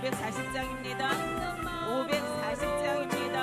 540장입니다. 540장입니다.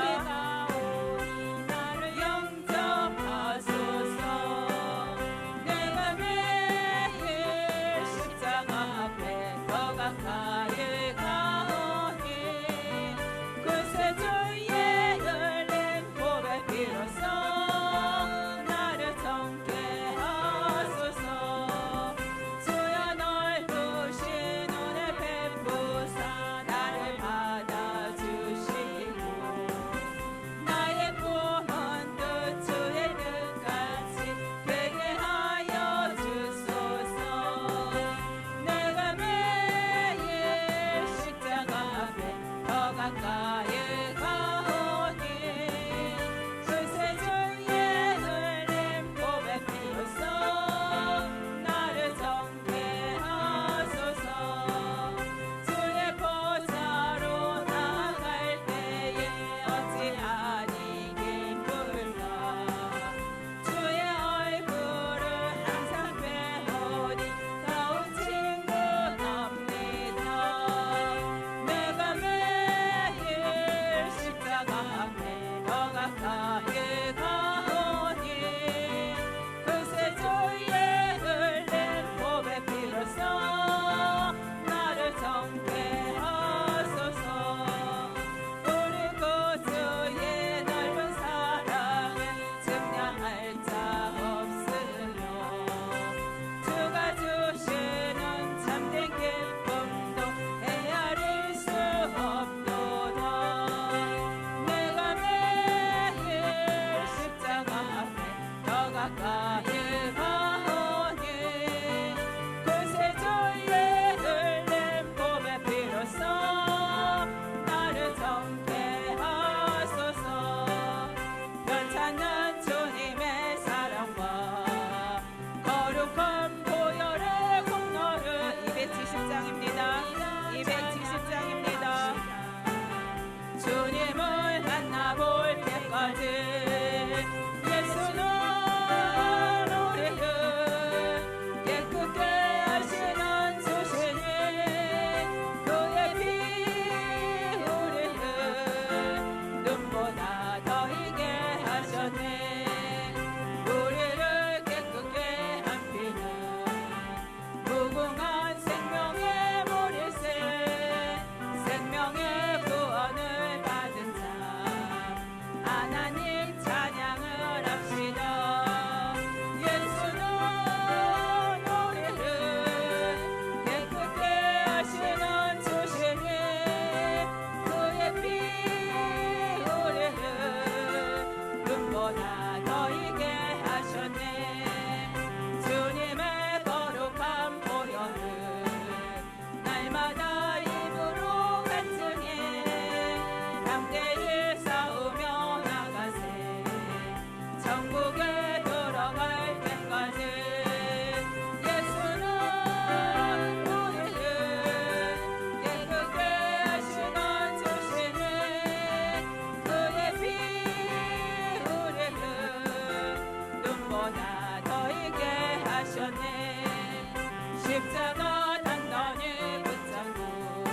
십자가 단단히 붙잡고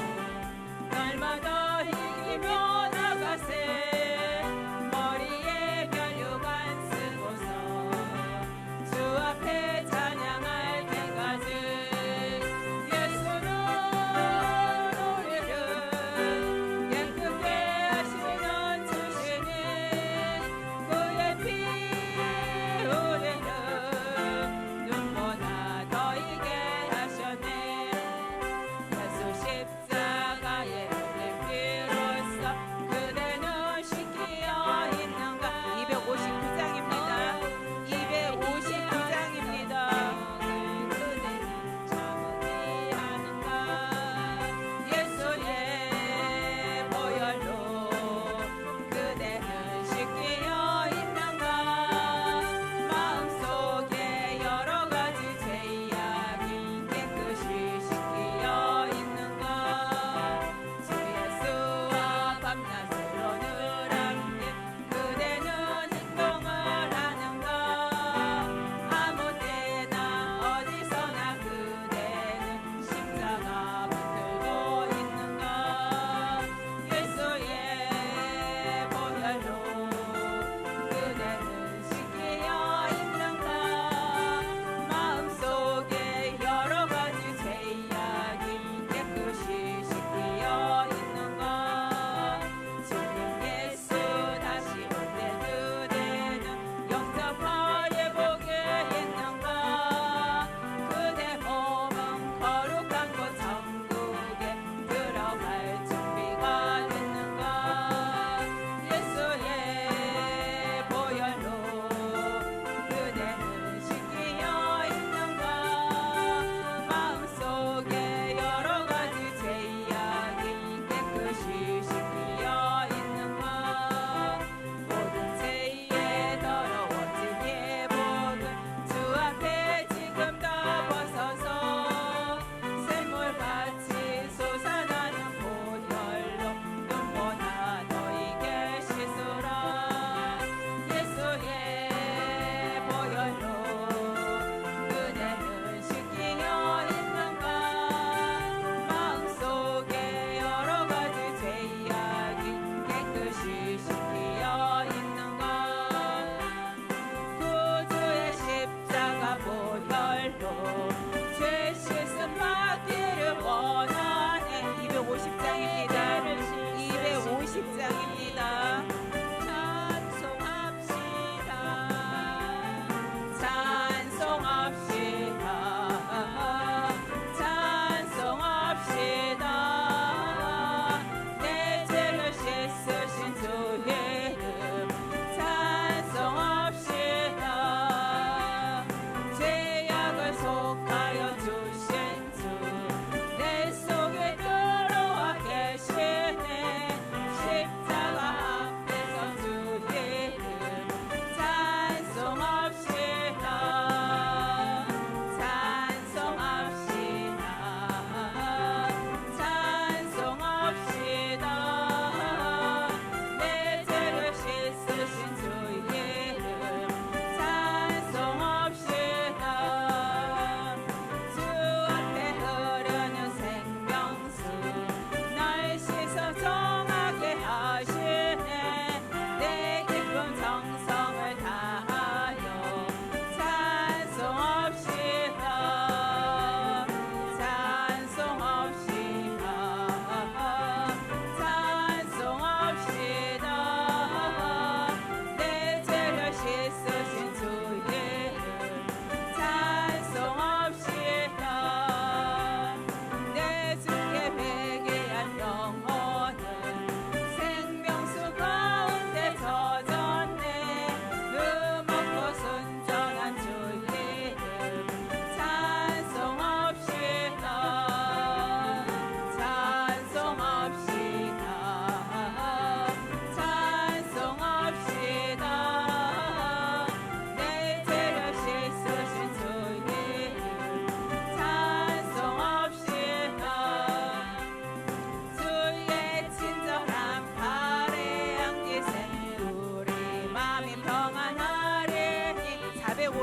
날마다 이기며 나가세. 머리에 면류관 쓰고서 주 앞에 찬양할 때까지 예수는 우리를 깨끗게 하시는 주시니 그의 피 우리를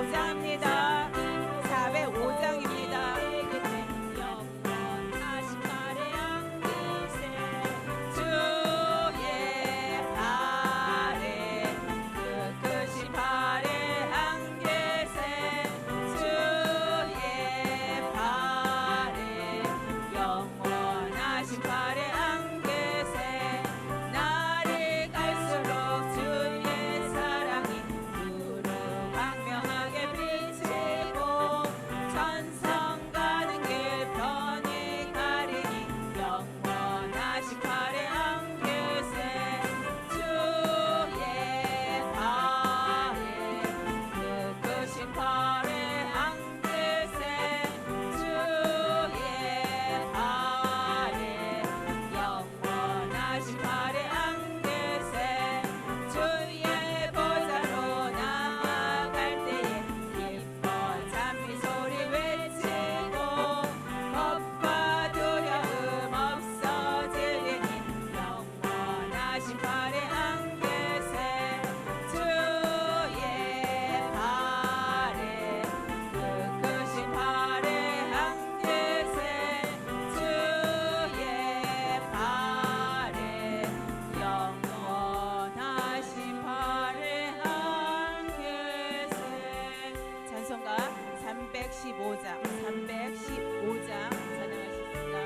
405장입니다. 405장입니다. 찬송가 315장 찬양하십니다.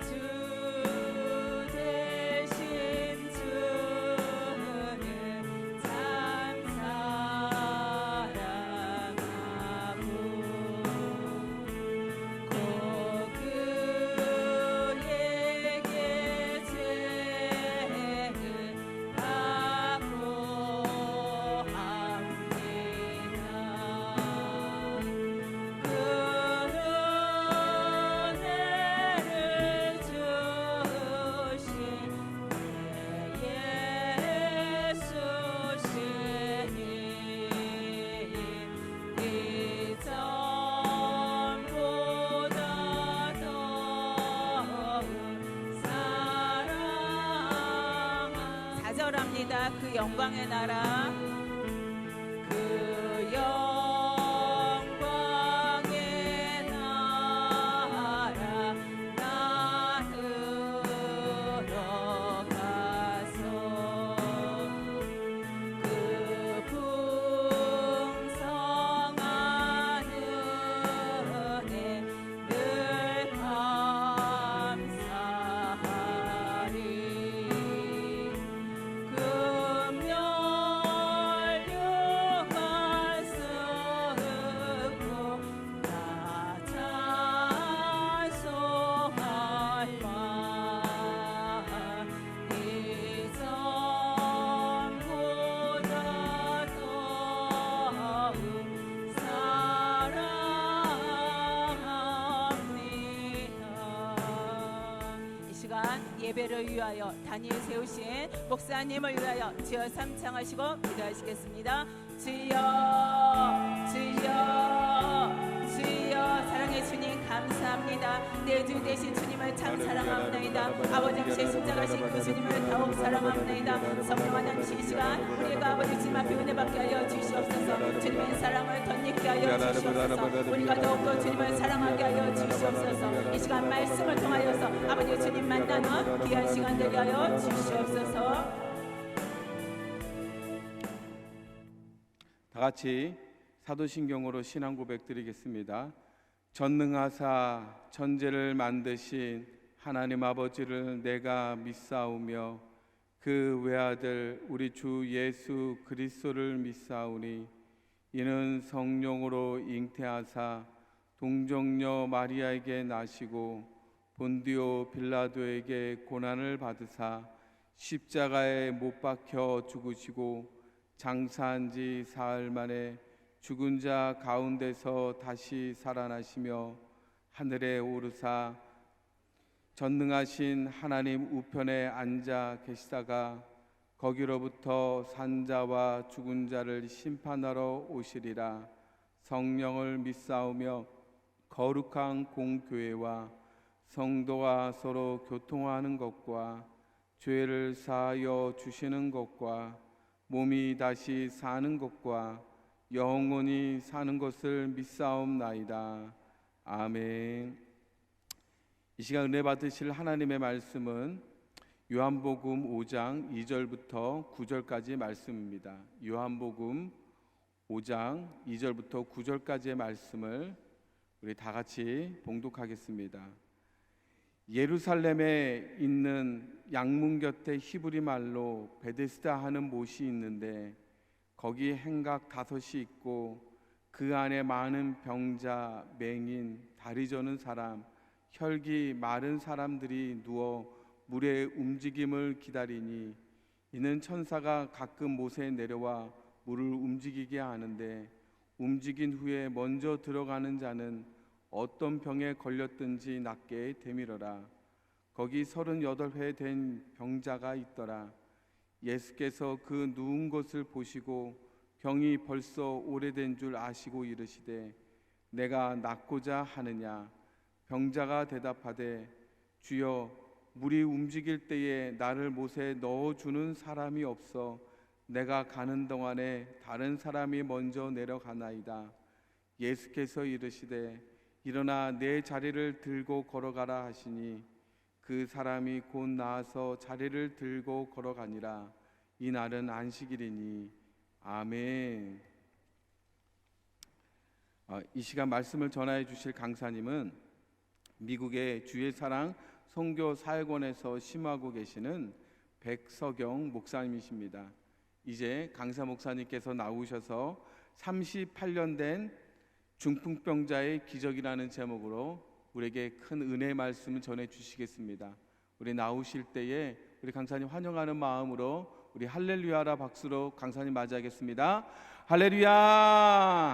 주 대신 주를 참 사랑하고 고 그에게 죄를 받고 합니다. 그 은혜를 주신 내 예수시니 이전보다 더욱 사랑하. 4절합니다. 그 영광의 나라 그 영광의 나라 나 들어가서 그 풍성한 은혜 늘 감사하리. 금멸류관 쓰고 나 찬송할 바 이전보다 더욱 사랑합니다. 이 시간 예배를 위하여 단위에 세우신 목사님을 위하여 주여 삼창하시고 기도하시겠습니다. 주여 주여 주여. 사랑의 주님 감사합니다. 내 주 되신 주님을 참 사랑합니다. 아버지 없이 십자가신 그 주님을 더욱 사랑합니다. 성령 하나님 이 시간 우리가 아버지 주님 앞에 은혜 받게 하여 주시옵소서. 주님의 사랑을 덧입게 하여 주시옵소서. 우리가 더욱더 주님을 사랑하게 하여 주시옵소서. 이 시간 말씀을 통하여서 아버지 주님 만나는 귀한 시간 되게 하여 주시옵소서. 다 같이 사도신경으로 신앙 고백 드리겠습니다. 전능하사 천지를 만드신 하나님 아버지를 내가 믿사오며 그 외아들 우리 주 예수 그리스도를 믿사오니 이는 성령으로 잉태하사 동정녀 마리아에게 나시고 본디오 빌라도에게 고난을 받으사 십자가에 못 박혀 죽으시고 장사한 지 사흘 만에 죽은 자 가운데서 다시 살아나시며 하늘에 오르사 전능하신 하나님 우편에 앉아 계시다가 거기로부터 산자와 죽은 자를 심판하러 오시리라. 성령을 믿사오며 거룩한 공교회와 성도와 서로 교통하는 것과 죄를 사하여 주시는 것과 몸이 다시 사는 것과 영원히 사는 것을 믿사옵나이다. 아멘. 이 시간 은혜 받으실 하나님의 말씀은 요한복음 5장 2절부터 9절까지의 말씀입니다. 요한복음 5장 2절부터 9절까지의 말씀을 우리 다 같이 봉독하겠습니다. 예루살렘에 있는 양문 곁에 히브리 말로 베데스다 하는 못이 있는데 거기 행각 5이 있고 그 안에 많은 병자, 맹인, 다리 저는 사람, 혈기 마른 사람들이 누워 물의 움직임을 기다리니 이는 천사가 가끔 못에 내려와 물을 움직이게 하는데 움직인 후에 먼저 들어가는 자는 어떤 병에 걸렸든지 낫게 되밀어라. 거기 38회 된 병자가 있더라. 예수께서 그 누운 것을 보시고 병이 벌써 오래된 줄 아시고 이르시되 내가 낫고자 하느냐. 병자가 대답하되 주여 물이 움직일 때에 나를 못에 넣어주는 사람이 없어 내가 가는 동안에 다른 사람이 먼저 내려가나이다. 예수께서 이르시되 일어나 내 자리를 들고 걸어가라 하시니 그 사람이 곧 나아서 자리를 들고 걸어가니라. 이 날은 안식일이니. 아멘. 이 시간 말씀을 전하여 주실 강사님은 미국의 주의 사랑 선교 사역원에서 심화하고 계시는 백서경 목사님이십니다. 이제 강사 목사님께서 나오셔서 38년 된 중풍병자의 기적이라는 제목으로 우리에게 큰 은혜의 말씀을 전해 주시겠습니다. 우리 나오실 때에 우리 강사님 환영하는 마음으로 우리 할렐루야라 박수로 강사님 맞이하겠습니다. 할렐루야.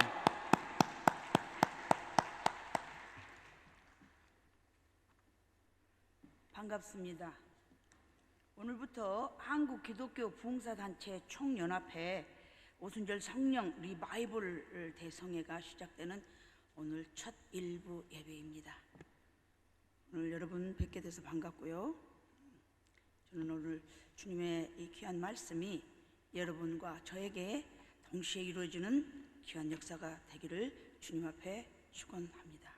반갑습니다. 오늘부터 한국 기독교 부흥사단체 총연합회 오순절 성령 리바이벌 대성회가 시작되는 오늘 첫 일부 예배입니다. 오늘 여러분 뵙게 돼서 반갑고요. 저는 오늘 주님의 이 귀한 말씀이 여러분과 저에게 동시에 이루어지는 귀한 역사가 되기를 주님 앞에 축원합니다.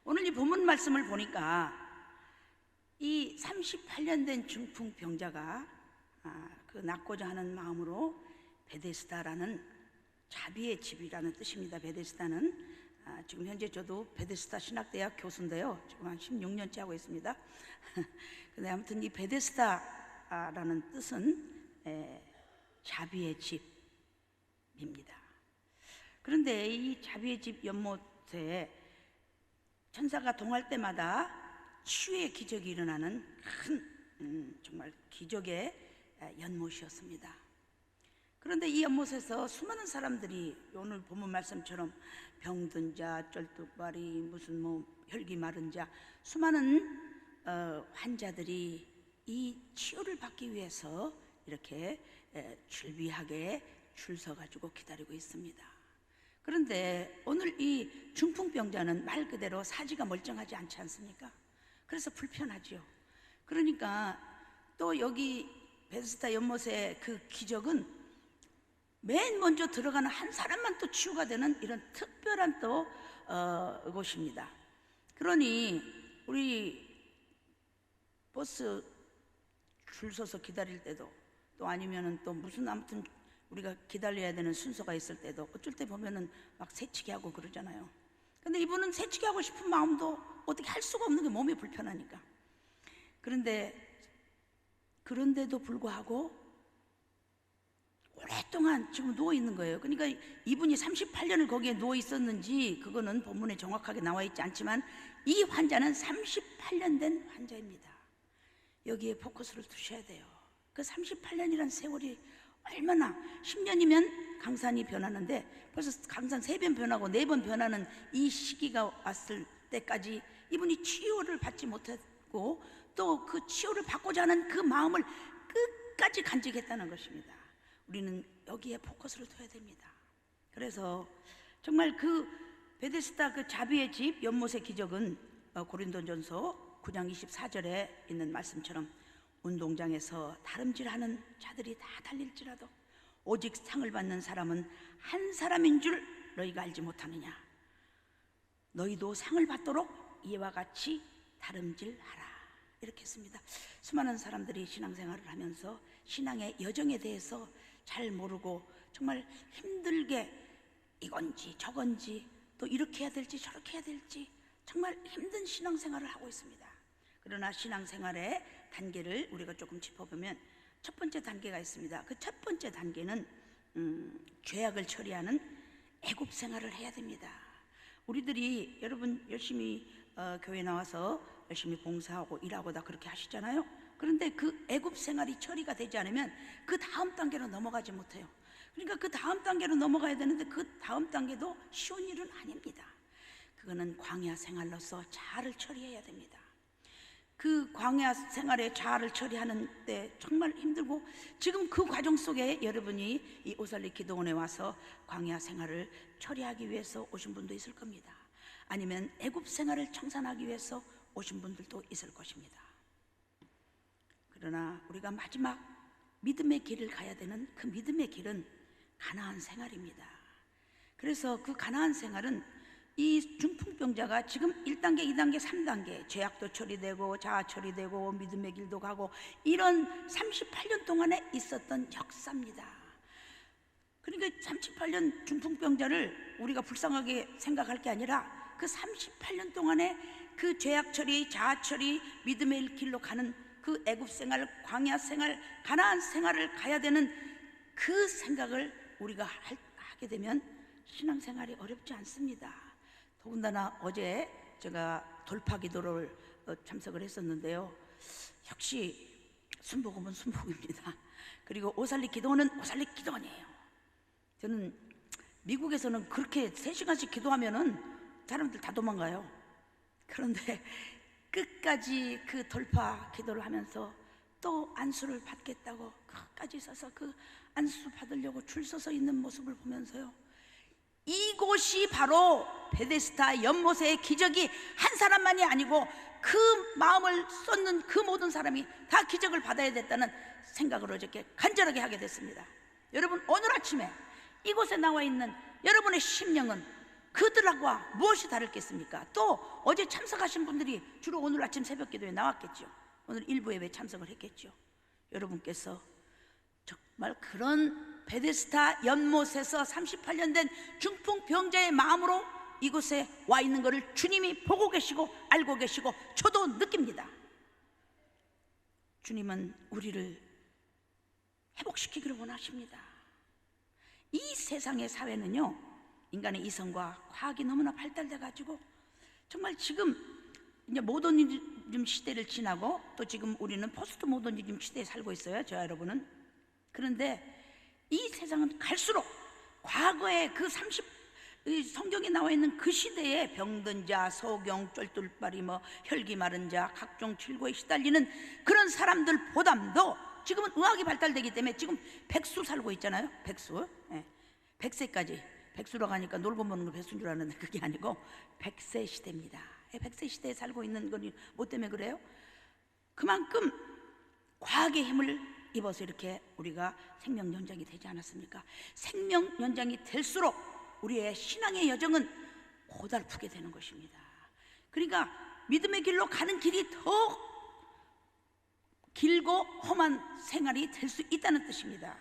오늘 이 본문 말씀을 보니까 이 38년 된 중풍병자가 그 낫고자 하는 마음으로 베데스다라는 자비의 집이라는 뜻입니다. 베데스다는 지금 현재 저도 베데스다 신학대학 교수인데요. 지금 한 16년째 하고 있습니다. 근데 아무튼 이 베데스다라는 뜻은 자비의 집입니다. 그런데 이 자비의 집 연못에 천사가 동할 때마다 치유의 기적이 일어나는 큰 정말 기적의 연못이었습니다. 그런데 이 연못에서 수많은 사람들이 오늘 본문 말씀처럼 병든 자, 쩔뚝발이, 무슨 혈기 마른 자, 수많은 환자들이 이 치유를 받기 위해서 이렇게 줄비하게 줄 서가지고 기다리고 있습니다. 그런데 오늘 이 중풍병자는 말 그대로 사지가 멀쩡하지 않지 않습니까? 그래서 불편하지요. 그러니까 또 여기 베데스다 연못의 그 기적은 맨 먼저 들어가는 한 사람만 또 치유가 되는 이런 특별한 또 곳입니다. 그러니 우리 버스 줄 서서 기다릴 때도 또 아니면은 또 무슨 아무튼 우리가 기다려야 되는 순서가 있을 때도 어쩔 때 보면은 막 새치기 하고 그러잖아요. 근데 이분은 새치기 하고 싶은 마음도 어떻게 할 수가 없는 게 몸이 불편하니까. 그런데도 불구하고 오랫동안 지금 누워 있는 거예요. 그러니까 이분이 38년을 거기에 누워 있었는지 그거는 본문에 정확하게 나와 있지 않지만 이 환자는 38년 된 환자입니다. 여기에 포커스를 두셔야 돼요. 그 38년이란 세월이 얼마나 10년이면 강산이 변하는데 벌써 강산 3번 변하고 4번 변하는 이 시기가 왔을 때까지 이분이 치유를 받지 못했고 또 그 치유를 받고자 하는 그 마음을 끝까지 간직했다는 것입니다. 우리는 여기에 포커스를 둬야 됩니다. 그래서 정말 그 베데스다 그 자비의 집 연못의 기적은 고린도전서 9장 24절에 있는 말씀처럼 운동장에서 다름질하는 자들이 다 달릴지라도 오직 상을 받는 사람은 한 사람인 줄 너희가 알지 못하느냐. 너희도 상을 받도록 이와 같이 다름질하라. 이렇게 했습니다. 수많은 사람들이 신앙생활을 하면서 신앙의 여정에 대해서 잘 모르고 정말 힘들게 이건지 저건지 또 이렇게 해야 될지 저렇게 해야 될지 정말 힘든 신앙생활을 하고 있습니다. 그러나 신앙생활의 단계를 우리가 조금 짚어보면 첫 번째 단계가 있습니다. 그 첫 번째 단계는 죄악을 처리하는 애굽 생활을 해야 됩니다. 우리들이 여러분 열심히 교회 나와서 열심히 봉사하고 일하고 다 그렇게 하시잖아요. 그런데 그 애굽 생활이 처리가 되지 않으면 그 다음 단계로 넘어가지 못해요. 그러니까 그 다음 단계로 넘어가야 되는데 그 다음 단계도 쉬운 일은 아닙니다. 그거는 광야 생활로서 자아를 처리해야 됩니다. 그 광야 생활의 자아를 처리하는 때 정말 힘들고 지금 그 과정 속에 여러분이 이 오살리 기도원에 와서 광야 생활을 처리하기 위해서 오신 분도 있을 겁니다. 아니면 애굽 생활을 청산하기 위해서 오신 분들도 있을 것입니다. 그러나 우리가 마지막 믿음의 길을 가야 되는 그 믿음의 길은 가나안 생활입니다. 그래서 그 가나안 생활은 이 중풍병자가 지금 1단계, 2단계, 3단계 죄악도 처리되고 자아 처리되고 믿음의 길도 가고 이런 38년 동안에 있었던 역사입니다. 그러니까 38년 중풍병자를 우리가 불쌍하게 생각할 게 아니라 그 38년 동안에 그 죄악 처리, 자아 처리, 믿음의 길로 가는 그 애굽 생활, 광야 생활, 가나안 생활을 가야 되는 그 생각을 우리가 하게 되면 신앙생활이 어렵지 않습니다. 더군다나 어제 제가 돌파 기도를 참석을 했었는데요. 역시 순복음은 순복음입니다. 그리고 오살리 기도원은 오살리 기도원이에요. 저는 미국에서는 그렇게 3시간씩 기도하면은 사람들 다 도망가요. 그런데 끝까지 그 돌파 기도를 하면서 또 안수를 받겠다고 끝까지 서서 그 안수 받으려고 줄 서서 있는 모습을 보면서요, 이곳이 바로 베데스다 연못의 기적이 한 사람만이 아니고 그 마음을 쏟는 그 모든 사람이 다 기적을 받아야 됐다는 생각을 어저께 간절하게 하게 됐습니다. 여러분, 오늘 아침에 이곳에 나와 있는 여러분의 심령은 그들과 무엇이 다르겠습니까? 또 어제 참석하신 분들이 주로 오늘 아침 새벽 기도에 나왔겠죠. 오늘 일부 예배 참석을 했겠죠. 여러분께서 정말 그런 베데스다 연못에서 38년 된 중풍병자의 마음으로 이곳에 와 있는 것을 주님이 보고 계시고 알고 계시고 저도 느낍니다. 주님은 우리를 회복시키기를 원하십니다. 이 세상의 사회는요, 인간의 이성과 과학이 너무나 발달돼 가지고 정말 지금 이제 모더니즘 시대를 지나고 또 지금 우리는 포스트 모더니즘 시대에 살고 있어요, 저 여러분은. 그런데 이 세상은 갈수록 과거에 그 성경에 나와 있는 그 시대에 병든 자, 소경, 쫄뚫발이 혈기 마른 자, 각종 질고에 시달리는 그런 사람들보다도 지금은 의학이 발달되기 때문에 지금 백수 살고 있잖아요. 백수. 100세까지 백수라고 하니까 놀고 먹는 거 백수인 줄 알았는데 그게 아니고 100세 시대입니다. 100세 시대에 살고 있는 건 뭐 때문에 그래요? 그만큼 과학의 힘을 입어서 이렇게 우리가 생명 연장이 되지 않았습니까? 생명 연장이 될수록 우리의 신앙의 여정은 고달프게 되는 것입니다. 그러니까 믿음의 길로 가는 길이 더 길고 험한 생활이 될 수 있다는 뜻입니다.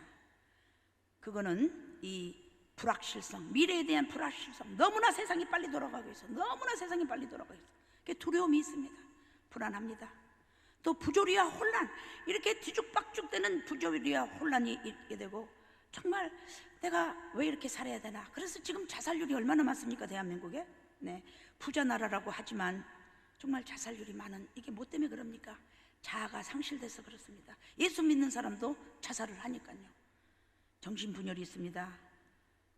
그거는 이 불확실성, 미래에 대한 불확실성, 너무나 세상이 빨리 돌아가고 있어. 너무나 세상이 빨리 돌아가고 있어. 그게 두려움이 있습니다. 불안합니다. 또 부조리와 혼란, 이렇게 뒤죽박죽되는 부조리와 혼란이 있게 되고 정말 내가 왜 이렇게 살아야 되나. 그래서 지금 자살률이 얼마나 많습니까, 대한민국에? 부자 나라라고 하지만 정말 자살률이 많은, 이게 뭐 때문에 그럽니까? 자아가 상실돼서 그렇습니다. 예수 믿는 사람도 자살을 하니까요. 정신분열이 있습니다.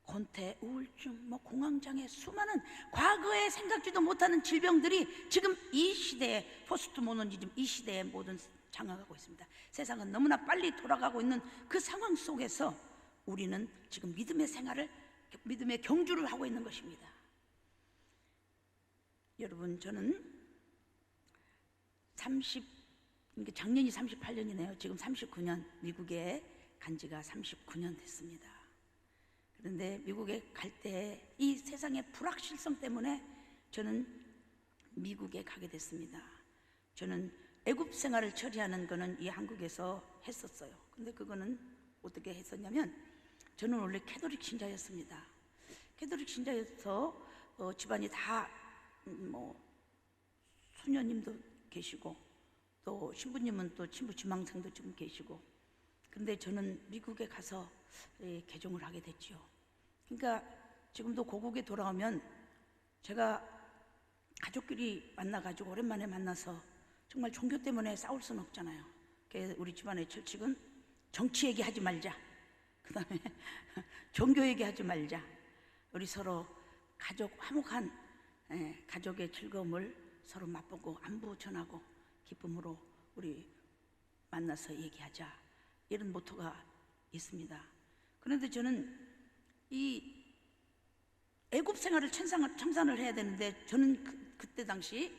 권태, 우울증, 공황장애, 수많은 과거에 생각지도 못하는 질병들이 지금 이 시대에 포스트 모더니즘 이 시대에 모든 장악하고 있습니다. 세상은 너무나 빨리 돌아가고 있는 그 상황 속에서 우리는 지금 믿음의 생활을, 믿음의 경주를 하고 있는 것입니다. 여러분, 저는 그러니까 작년이 38년이네요. 지금 39년, 미국에 간 지가 39년 됐습니다. 그런데 미국에 갈 때 이 세상의 불확실성 때문에 저는 미국에 가게 됐습니다. 저는 애굽 생활을 처리하는 거는 이 한국에서 했었어요. 근데 그거는 어떻게 했었냐면, 저는 원래 캐톨릭 신자였습니다. 캐톨릭 신자여서 집안이 다 수녀님도 계시고 또 신부님은 또 친부 지망생도 지금 계시고, 근데 저는 미국에 가서 개종을 하게 됐죠. 그러니까 지금도 고국에 돌아오면 제가 가족끼리 만나가지고 오랜만에 만나서 정말 종교 때문에 싸울 수는 없잖아요. 그래서 우리 집안의 철칙은 정치 얘기하지 말자, 그 다음에 종교 얘기하지 말자, 우리 서로 가족 화목한 가족의 즐거움을 서로 맛보고 안부 전하고 기쁨으로 우리 만나서 얘기하자, 이런 모토가 있습니다. 그런데 저는 이 애굽 생활을 청산을 해야 되는데, 저는 그때 당시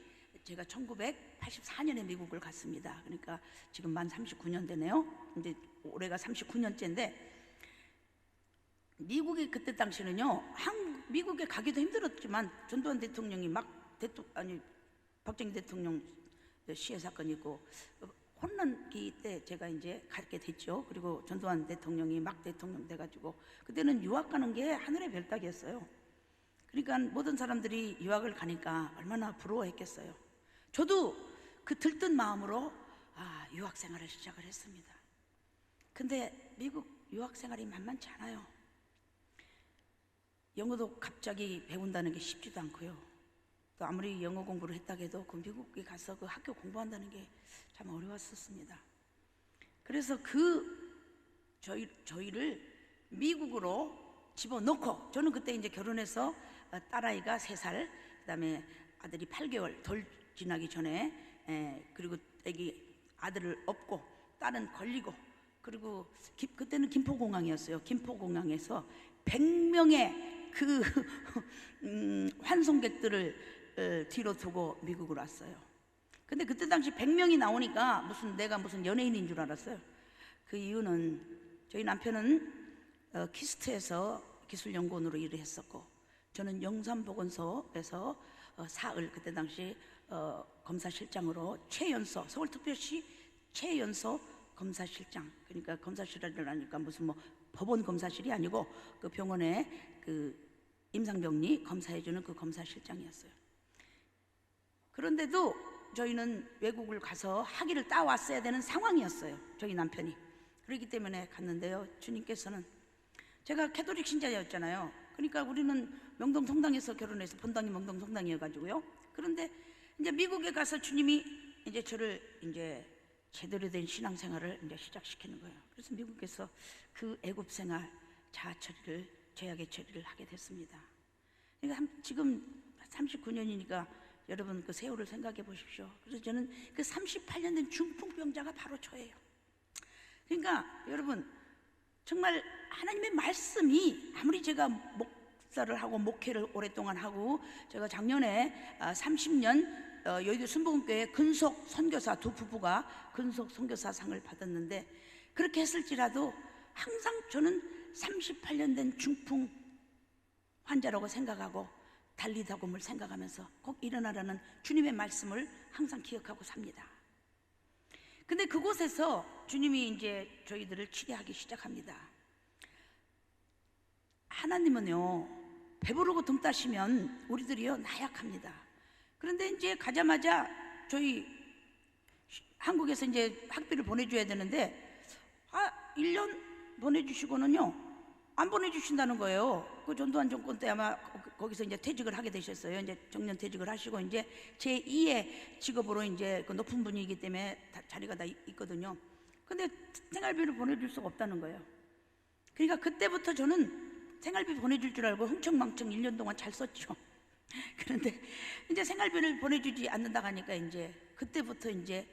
제가 1984년에 미국을 갔습니다. 그러니까 지금 만 39년 되네요. 이제 올해가 39년째인데, 미국에 그때 당시는요, 미국에 가기도 힘들었지만 전두환 대통령이 박정희 대통령 시해 사건이 있고 혼란기 때 제가 이제 가게 됐죠. 그리고 전두환 대통령이 막 대통령 돼가지고 그때는 유학 가는 게 하늘의 별따기였어요. 그러니까 모든 사람들이 유학을 가니까 얼마나 부러워했겠어요. 저도 그 들뜬 마음으로 유학 생활을 시작을 했습니다. 근데 미국 유학 생활이 만만치 않아요. 영어도 갑자기 배운다는 게 쉽지도 않고요. 또 아무리 영어 공부를 했다고 해도 그 미국에 가서 그 학교 공부한다는 게 참 어려웠었습니다. 그래서 저희를 미국으로 집어넣고, 저는 그때 이제 결혼해서 딸아이가 3살, 그 다음에 아들이 8개월 덜 지나기 전에 그리고 애기 아들을 업고 딸은 걸리고, 그리고 그때는 김포공항이었어요. 김포공항에서 100명의 그 환송객들을 뒤로 두고 미국으로 왔어요. 근데 그때 당시 100명이 나오니까 내가 무슨 연예인인 줄 알았어요. 그 이유는 저희 남편은 키스트에서 기술연구원으로 일을 했었고, 저는 영산보건소에서 사흘, 그때 당시 검사실장으로 최연소, 서울특별시 최연소 검사실장, 그러니까 검사실을 하니까 무슨 법원 검사실이 아니고 그 병원에 그 임상병리 검사해주는 그 검사실장이었어요. 그런데도 저희는 외국을 가서 학위를 따왔어야 되는 상황이었어요. 저희 남편이. 그렇기 때문에 갔는데요, 주님께서는, 제가 캐톨릭 신자였잖아요. 그러니까 우리는 명동 성당에서 결혼해서 본당이 명동 성당이어가지고요. 그런데 이제 미국에 가서 주님이 이제 저를 이제 제대로 된 신앙생활을 이제 시작시키는 거예요. 그래서 미국에서 그 애굽 생활, 자아 처리를, 죄악의 처리를 하게 됐습니다. 그러니까 지금 39년이니까 여러분 그 세월을 생각해 보십시오. 그래서 저는 그 38년 된 중풍병자가 바로 저예요. 그러니까 여러분, 정말 하나님의 말씀이, 아무리 제가 목사를 하고 목회를 오랫동안 하고, 제가 작년에 30년 여의도 순복음교회 근속 선교사 두 부부가 근속 선교사상을 받았는데, 그렇게 했을지라도 항상 저는 38년 된 중풍 환자라고 생각하고 달리다곰을 생각하면서 꼭 일어나라는 주님의 말씀을 항상 기억하고 삽니다. 근데 그곳에서 주님이 이제 저희들을 치료하기 시작합니다. 하나님은요, 배부르고 등 따시면 우리들이요 나약합니다. 그런데 이제 가자마자 저희 한국에서 이제 학비를 보내줘야 되는데 1년 보내주시고는요 안 보내주신다는 거예요. 그 전두환 정권 때 아마 거기서 이제 퇴직을 하게 되셨어요. 이제 정년 퇴직을 하시고 이제 제2의 직업으로 이제 그 높은 분이기 때문에 자리가 다 있거든요. 근데 생활비를 보내줄 수가 없다는 거예요. 그러니까 그때부터 저는 생활비 보내줄 줄 알고 흥청망청 1년 동안 잘 썼죠. 그런데 이제 생활비를 보내주지 않는다고 하니까 이제 그때부터 이제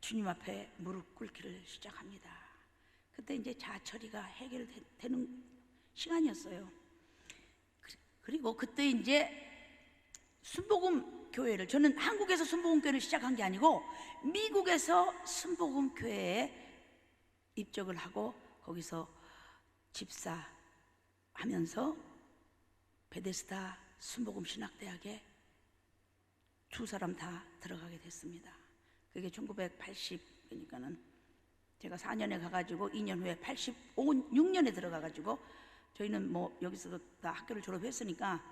주님 앞에 무릎 꿇기를 시작합니다. 그때 이제 자아 처리가 해결되는 시간이었어요. 그리고 그때 이제 순복음 교회를, 저는 한국에서 순복음교회를 시작한 게 아니고 미국에서 순복음교회에 입적을 하고 거기서 집사하면서 베데스다 순복음신학대학에 두 사람 다 들어가게 됐습니다. 그게 1980, 그러니까는 제가 4년에 가가지고 2년 후에 6년에 들어가가지고, 저희는 뭐 여기서 다 학교를 졸업했으니까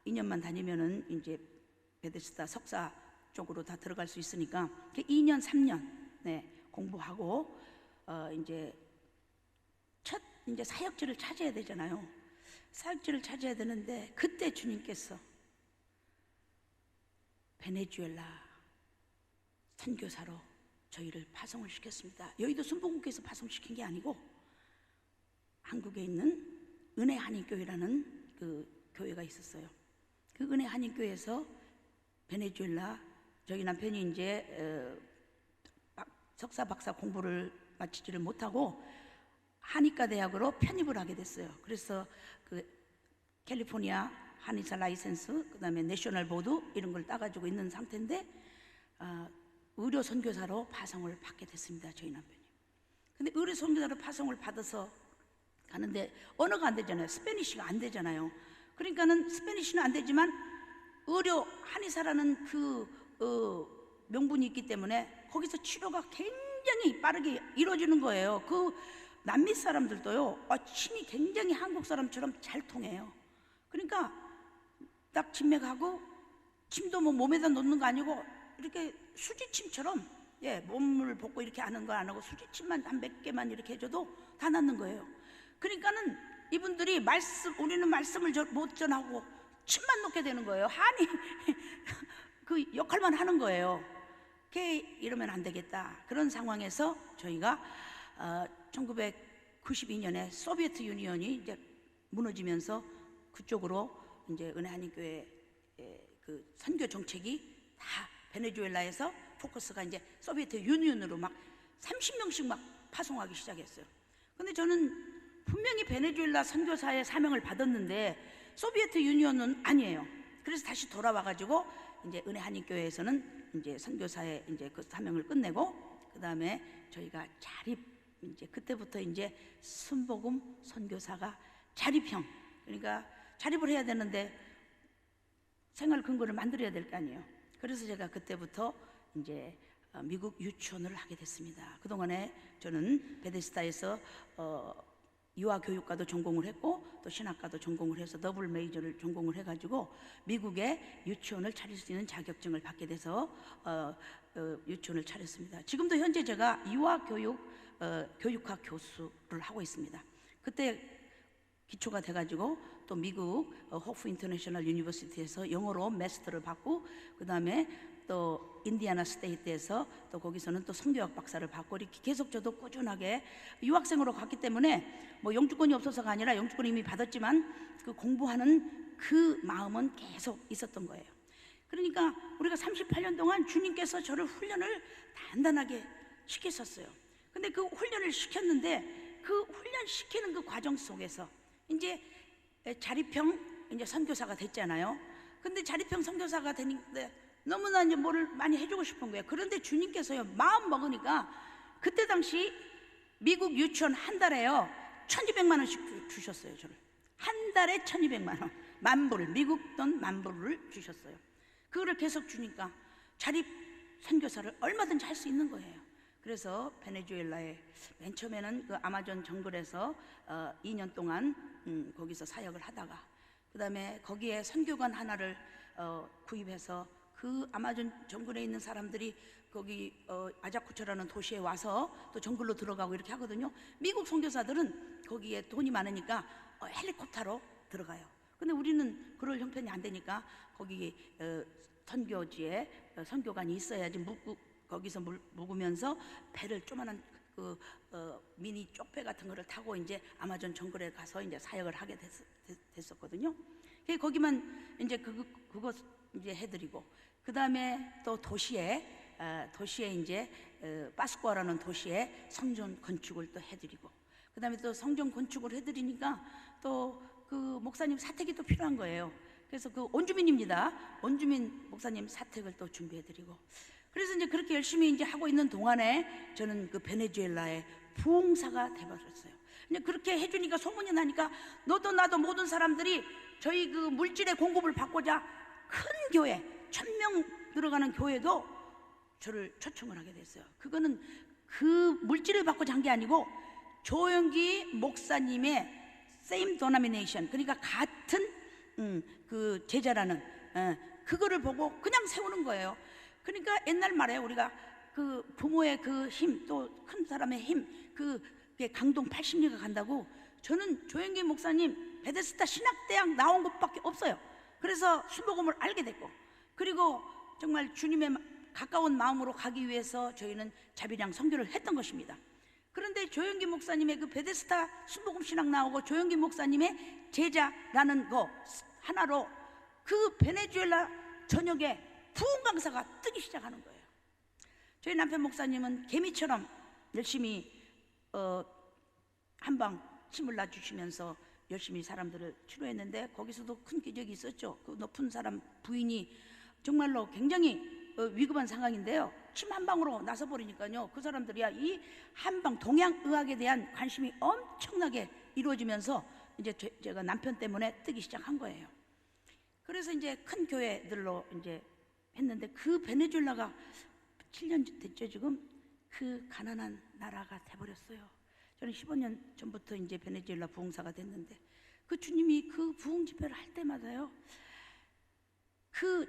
2년만 다니면은 이제 베데스다 석사 쪽으로 다 들어갈 수 있으니까 2년 3년 공부하고 이제 첫 이제 사역지를 찾아야 되잖아요. 사역지를 찾아야 되는데 그때 주님께서 베네수엘라 선교사로 저희를 파송을 시켰습니다. 여의도 순복음교회에서 파송시킨 게 아니고 한국에 있는 은혜 한인교회라는 그 교회가 있었어요. 그 은혜 한인교회에서 베네수엘라, 저희 남편이 이제 석사 박사 공부를 마치지를 못하고 한의과 대학으로 편입을 하게 됐어요. 그래서 그 캘리포니아 한의사 라이센스, 그다음에 내셔널 보드 이런 걸 따가지고 있는 상태인데 의료 선교사로 파송을 받게 됐습니다. 저희 남편이. 근데 의료 선교사로 파송을 받아서 가는데 언어가 안 되잖아요. 스페니쉬가 안 되잖아요. 그러니까는 스페니쉬는 안 되지만 의료 한의사라는 그 명분이 있기 때문에 거기서 치료가 굉장히 빠르게 이루어지는 거예요. 그 남미 사람들도요, 침이 굉장히 한국 사람처럼 잘 통해요. 그러니까 딱 진맥하고 침도 뭐 몸에다 놓는 거 아니고 이렇게 수지침처럼 몸을 볶고 이렇게 하는 거 안 하고 수지침만 한 몇 개만 이렇게 해줘도 다 낫는 거예요. 그러니까는 이분들이 우리는 말씀을 못 전하고 침만 놓게 되는 거예요. 한이 그 역할만 하는 거예요. 이러면 안 되겠다. 그런 상황에서 저희가 1992년에 소비에트 유니언이 이제 무너지면서 그쪽으로 이제 은혜 한인교회 그 선교 정책이 다 베네수엘라에서 포커스가 이제 소비에트 유니언으로 막 30명씩 막 파송하기 시작했어요. 근데 저는 분명히 베네수엘라 선교사의 사명을 받았는데 소비에트 유니언은 아니에요. 그래서 다시 돌아와가지고 이제 은혜 한인교회에서는 이제 선교사의 이제 그 사명을 끝내고 그 다음에 저희가 이제 그때부터 이제 순복음 선교사가 자립형, 그러니까 자립을 해야 되는데 생활 근거를 만들어야 될 거 아니에요. 그래서 제가 그때부터 이제 미국 유치원을 하게 됐습니다. 그동안에 저는 베데스다에서 유아교육과도 전공을 했고 또 신학과도 전공을 해서 더블 메이저를 전공을 해가지고 미국에 유치원을 차릴 수 있는 자격증을 받게 돼서 유치원을 차렸습니다. 지금도 현재 제가 유아교육학 교수를 하고 있습니다. 그때 기초가 돼가지고 또 미국 호프 인터내셔널 유니버시티에서 영어로 마스터를 받고 그 다음에 또 인디애나 스테이트에서 또 거기서는 또 성교학 박사를 받고 이렇게 계속 저도 꾸준하게 유학생으로 갔기 때문에 뭐 영주권이 없어서가 아니라 영주권 이미 받았지만 그 공부하는 그 마음은 계속 있었던 거예요. 그러니까 우리가 38년 동안 주님께서 저를 훈련을 단단하게 시켰었어요. 근데 그 훈련을 시켰는데 그 훈련 시키는 그 과정 속에서 이제 자립형 이제 선교사가 됐잖아요. 근데 자립형 선교사가 되는데 너무나 이제 뭐를 많이 해주고 싶은 거예요. 그런데 주님께서요, 마음 먹으니까 그때 당시 미국 유치원 한 달에요 1,200만 원씩 주셨어요. 저를 한 달에 1,200만 원, 만불, 미국 돈 만불을 주셨어요. 그거를 계속 주니까 자립 선교사를 얼마든지 할 수 있는 거예요. 그래서 베네수엘라에 맨 처음에는 그 아마존 정글에서 2년 동안 거기서 사역을 하다가 그 다음에 거기에 선교관 하나를 구입해서 그 아마존 정글에 있는 사람들이 거기 아자쿠처라는 도시에 와서 또 정글로 들어가고 이렇게 하거든요. 미국 선교사들은 거기에 돈이 많으니까 헬리콥터로 들어가요. 근데 우리는 그럴 형편이 안 되니까 거기 선교지에 선교관이 있어야지 거기서 묵으면서 배를 조그만한 그 미니 쪽배 같은 거를 타고 이제 아마존 정글에 가서 이제 사역을 하게 됐었거든요. 거기만 이제 그거 이제 해드리고 그 다음에 또 도시에 이제 파스쿠아라는 도시에 성전 건축을 또 해드리고 그 다음에 또 성전 건축을 해드리니까 또 그 목사님 사택이 또 필요한 거예요. 그래서 그 원주민입니다. 원주민 목사님 사택을 또 준비해드리고, 그래서 이제 그렇게 열심히 이제 하고 있는 동안에 저는 그 베네수엘라의 부흥사가 돼버렸어요. 이제 그렇게 해주니까 소문이 나니까 너도 나도 모든 사람들이 저희 그 물질의 공급을 받고자 큰 교회 1000명 들어가는 교회도 저를 초청을 하게 됐어요. 그거는 그 물질을 받고자 한 게 아니고 조영기 목사님의 same denomination, 그러니까 같은 그 제자라는 그거를 보고 그냥 세우는 거예요. 그러니까 옛날 말에 우리가 그 부모의 그 힘, 또 큰 사람의 힘, 그게 강동 80리가 간다고, 저는 조영기 목사님 베데스다 신학대학 나온 것밖에 없어요. 그래서 순복음을 알게 됐고, 그리고 정말 주님의 가까운 마음으로 가기 위해서 저희는 자비량 선교를 했던 것입니다. 그런데 조영기 목사님의 그 베데스다 순복음 신학 나오고 조영기 목사님의 제자라는 거 하나로 그 베네수엘라 전역에 부흥 강사가 뜨기 시작하는 거예요. 저희 남편 목사님은 개미처럼 열심히 한방 힘을 놔주시면서 열심히 사람들을 치료했는데, 거기서도 큰 기적이 있었죠. 그 높은 사람 부인이 정말로 굉장히 위급한 상황인데요, 침 한방으로 나서버리니까요, 그 사람들이야 이 한방 동양의학에 대한 관심이 엄청나게 이루어지면서 이제 제가 남편 때문에 뜨기 시작한 거예요. 그래서 이제 큰 교회들로 이제 했는데, 그 베네수엘라가 7년 됐죠 지금. 그 가난한 나라가 돼버렸어요. 저는 15년 전부터 이제 베네수엘라 부흥사가 됐는데, 그 주님이 그 부흥 집회를 할 때마다요, 그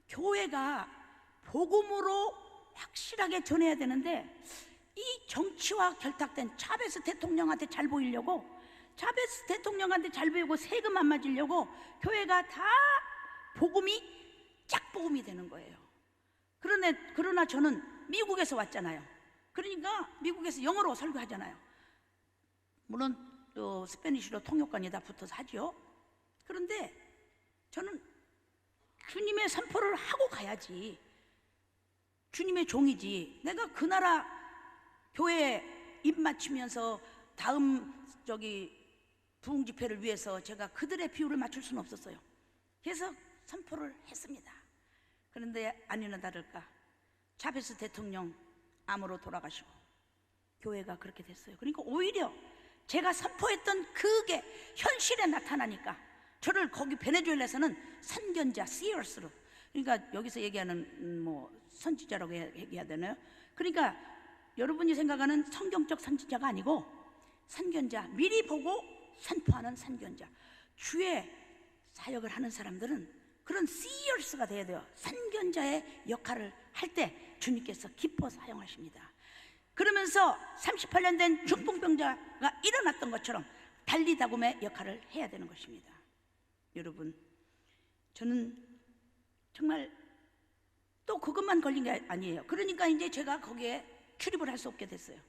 교회가 복음으로 확실하게 전해야 되는데, 이 정치와 결탁된 차베스 대통령한테 잘 보이려고, 차베스 대통령한테 잘 보이고 세금 안 맞으려고 교회가 다 복음이 짝복음이 되는 거예요. 그러나 저는 미국에서 왔잖아요. 그러니까 미국에서 영어로 설교하잖아요. 물론 또 스페니쉬로 통역관이 다 붙어서 하죠. 그런데 저는 주님의 선포를 하고 가야지. 주님의 종이지. 내가 그 나라 교회에 입 맞추면서 다음 부흥 집회를 위해서 제가 그들의 비율을 맞출 수는 없었어요. 그래서 선포를 했습니다. 그런데 아니나 다를까 차베스 대통령 암으로 돌아가시고 교회가 그렇게 됐어요. 그러니까 오히려 제가 선포했던 그게 현실에 나타나니까 저를 거기 베네수엘라에서는 선견자 seers로, 그러니까 여기서 얘기하는 뭐 선지자라고 얘기해야 되나요? 그러니까 여러분이 생각하는 성경적 선지자가 아니고 선견자, 미리 보고 선포하는 선견자. 주의 사역을 하는 사람들은 그런 seers가 돼야 돼요. 선견자의 역할을 할 때 주님께서 기뻐 사용하십니다. 그러면서 38년 된 중풍병자가 일어났던 것처럼 달리다굼의 역할을 해야 되는 것입니다. 여러분, 저는 정말 또 그것만 걸린 게 아니에요. 그러니까 이제 제가 거기에 출입을 할 수 없게 됐어요.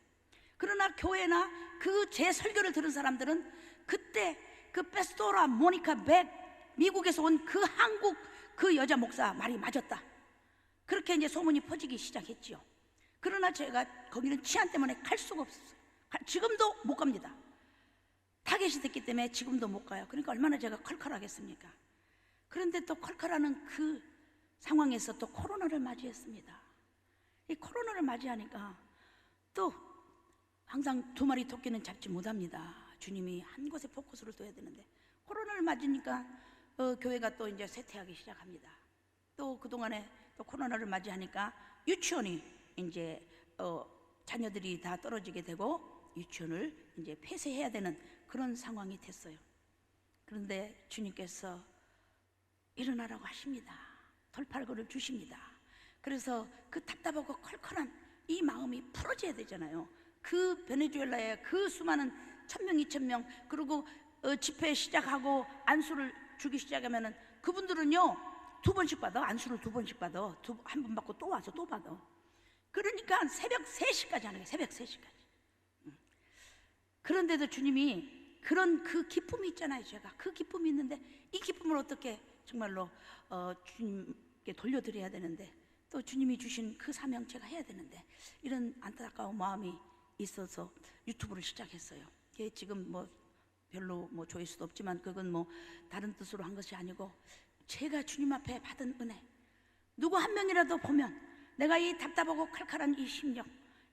그러나 교회나 그 제 설교를 들은 사람들은 그때 그 페스토라 모니카 백, 미국에서 온 그 한국 그 여자 목사 말이 맞았다, 그렇게 이제 소문이 퍼지기 시작했지요. 그러나 제가 거기는 치안 때문에 갈 수가 없었어요. 지금도 못 갑니다. 타겟이 됐기 때문에 지금도 못 가요. 그러니까 얼마나 제가 컬컬하겠습니까? 그런데 또 컬컬하는 그 상황에서 또 코로나를 맞이했습니다. 이 코로나를 맞이하니까 또 항상 두 마리 토끼는 잡지 못합니다. 주님이 한 곳에 포커스를 둬야 되는데, 코로나를 맞으니까 교회가 또 이제 쇠퇴하기 시작합니다. 또 그동안에 또 코로나를 맞이하니까 유치원이 이제 자녀들이 다 떨어지게 되고 유치원을 이제 폐쇄해야 되는 그런 상황이 됐어요. 그런데 주님께서 일어나라고 하십니다. 돌팔구를 주십니다. 그래서 그 답답하고 컬컬한 이 마음이 풀어져야 되잖아요. 그 베네수엘라의 그 수많은 1000명, 2000명, 그리고 집회 시작하고 안수를 주기 시작하면은 그분들은요 2번씩 받아. 안수를 2번씩 받아. 한 번 받고 또 와서 또 받아. 그러니까 새벽 3시까지 하는 거예요. 새벽 3시까지. 그런데도 주님이 그런 그 기쁨이 있잖아요. 제가 그 기쁨이 있는데 이 기쁨을 어떻게 정말로 주님께 돌려드려야 되는데, 또 주님이 주신 그 사명 제가 해야 되는데, 이런 안타까운 마음이 있어서 유튜브를 시작했어요. 지금 뭐 별로 뭐 조회수도 없지만 그건 뭐 다른 뜻으로 한 것이 아니고 제가 주님 앞에 받은 은혜, 누구 한 명이라도 보면 내가 이 답답하고 칼칼한 이 심령,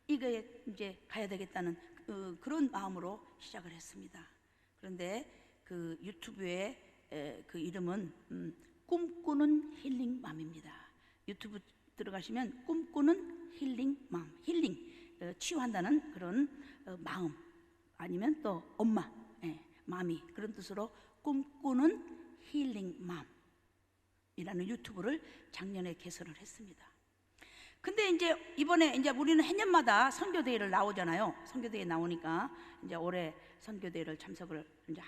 이거에 이제 가야 되겠다는 그런 마음으로 시작을 했습니다. 그런데 그 유튜브에 그 이름은 꿈꾸는 힐링맘입니다. 유튜브 들어가시면 꿈꾸는 힐링맘, 힐링, 치유한다는 그런 마음, 아니면 또 엄마, 마미, 그런 뜻으로 꿈꾸는 힐링맘이라는 유튜브를 작년에 개설을 했습니다. 근데 이제 이번에 이제 우리는 해년마다 선교대회를 나오잖아요. 선교대회 나오니까 이제 올해 선교대회를 참석을 이제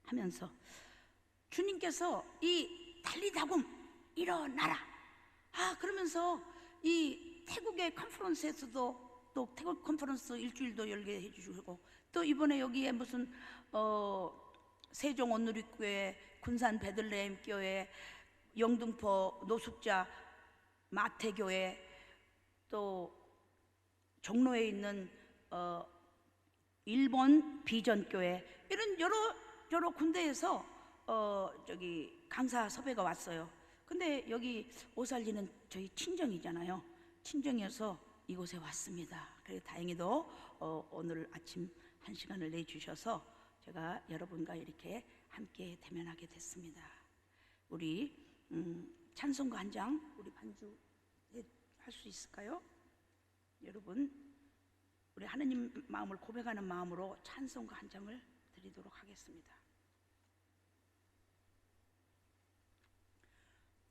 하면서 주님께서 이 달리다굼 일어나라, 그러면서 이 태국의 컨퍼런스에서도 또 태국 컨퍼런스 일주일도 열게 해주시고, 또 이번에 여기에 무슨 세종 온누리교회, 군산 베들레헴 교회, 영등포 노숙자 마태교회, 또 종로에 있는 일본 비전교회, 이런 여러 군데에서 저기 강사 섭외가 왔어요. 근데 여기 오살리는 저희 친정이잖아요. 친정이어서 이곳에 왔습니다. 그래서 다행히도 오늘 아침 1시간을 내주셔서 제가 여러분과 이렇게 함께 대면하게 됐습니다. 우리 찬송가 한 장 우리 반주 할 수 있을까요? 여러분, 우리 하느님 마음을 고백하는 마음으로 찬송가 한 장을 드리도록 하겠습니다.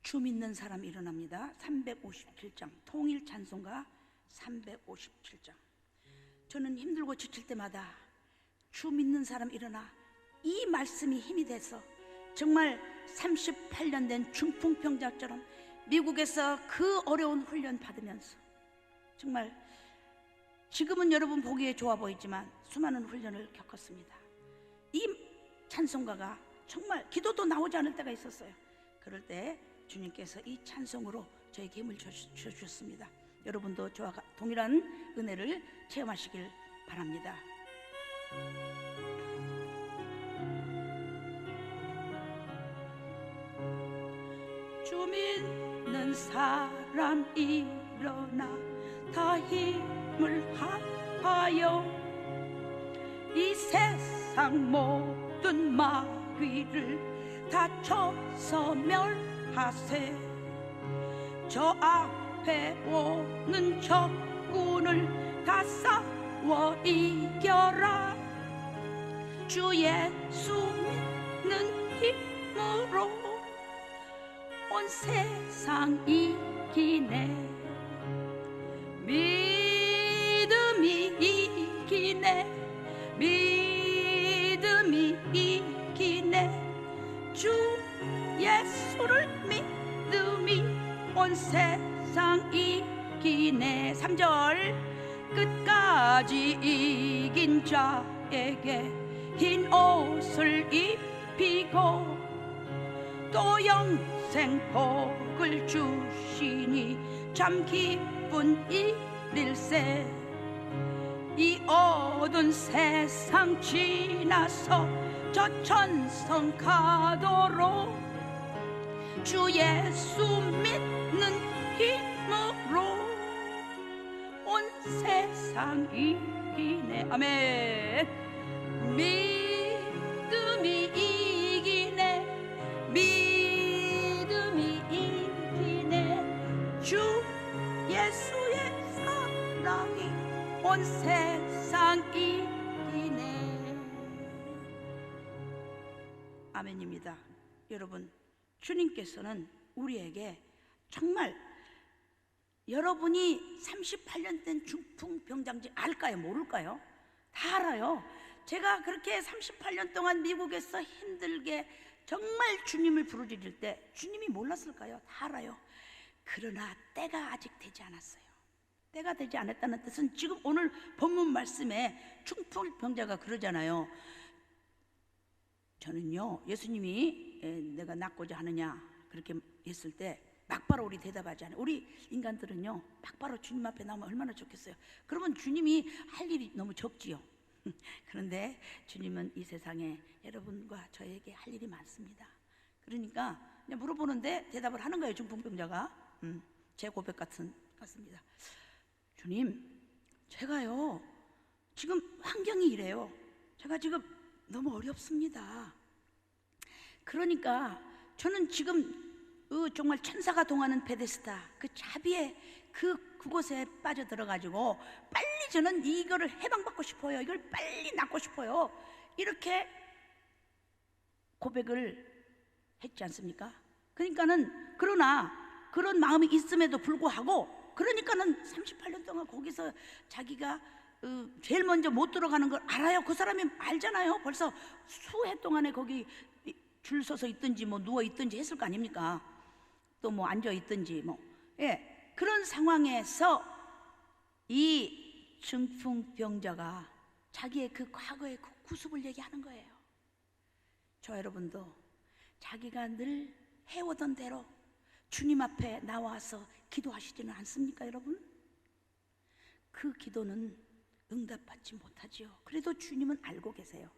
주 믿는 사람 일어납니다. 357장, 통일 찬송가 357장. 저는 힘들고 지칠 때마다 주 믿는 사람 일어나, 이 말씀이 힘이 돼서 정말 38년 된 중풍병자처럼 미국에서 그 어려운 훈련 받으면서, 정말 지금은 여러분 보기에 좋아 보이지만 수많은 훈련을 겪었습니다. 이 찬송가가 정말 기도도 나오지 않을 때가 있었어요. 그럴 때 주님께서 이 찬송으로 저에게 힘을 주셨습니다. 여러분도 저와 동일한 은혜를 체험하시길 바랍니다. 주 믿는 사람 일어나 다 힘을 합하여 이 세상 모든 마귀를 다 쳐서 멸하세. 저 앞에 오는 적군을 다 싸워 이겨라. 주 예수 믿는 힘으로 온 세상 이기네. 믿음이 이기네. 믿음이 이기네. 주 예수를 믿음이 온 세상 이기네. 3절, 끝까지 이긴 자에게 흰 옷을 입히고 또 영생 복을 주시니 참 기쁜 일일세. 이 어두운 세상 지나서 저 천성 가도록 주 예수 믿는 힘으로 온 세상 이기네. 아멘. 믿음이 이기네. 믿음이 이기네. 주 예수의 사랑이 온 세상 이기네. 아멘입니다. 여러분, 주님께서는 우리에게 정말, 여러분이 38년 된 중풍병자인지 알까요? 모를까요? 다 알아요. 제가 그렇게 38년 동안 미국에서 힘들게 정말 주님을 부르짖을 때 주님이 몰랐을까요? 다 알아요. 그러나 때가 아직 되지 않았어요. 때가 되지 않았다는 뜻은 지금 오늘 본문 말씀에 중풍병자가 그러잖아요. 저는요, 예수님이 내가 낫고자 하느냐 그렇게 했을 때 막바로 우리 대답하지 않아요. 우리 인간들은요, 막바로 주님 앞에 나오면 얼마나 좋겠어요. 그러면 주님이 할 일이 너무 적지요. 그런데 주님은 이 세상에 여러분과 저에게 할 일이 많습니다. 그러니까 그냥 물어보는데 대답을 하는 거예요. 중풍병자가. 제 고백 같습니다. 주님, 제가요 지금 환경이 이래요. 제가 지금 너무 어렵습니다. 그러니까 저는 지금 정말 천사가 동하는 베데스다 그 자비의 그곳에 빠져들어가지고 빨리 저는 이거를 해방받고 싶어요. 이걸 빨리 낫고 싶어요. 이렇게 고백을 했지 않습니까? 그러니까는 그러나 그런 마음이 있음에도 불구하고 그러니까는 38년 동안 거기서 자기가 제일 먼저 못 들어가는 걸 알아요. 그 사람이 알잖아요. 벌써 수해 동안에 거기 줄 서서 있든지 뭐 누워 있든지 했을 거 아닙니까? 또 뭐 앉아 있든지 뭐 그런 상황에서 이 중풍병자가 자기의 그 과거의 그 구습을 얘기하는 거예요. 저 여러분도 자기가 늘 해오던 대로 주님 앞에 나와서 기도하시지는 않습니까, 여러분? 그 기도는 응답받지 못하지요. 그래도 주님은 알고 계세요.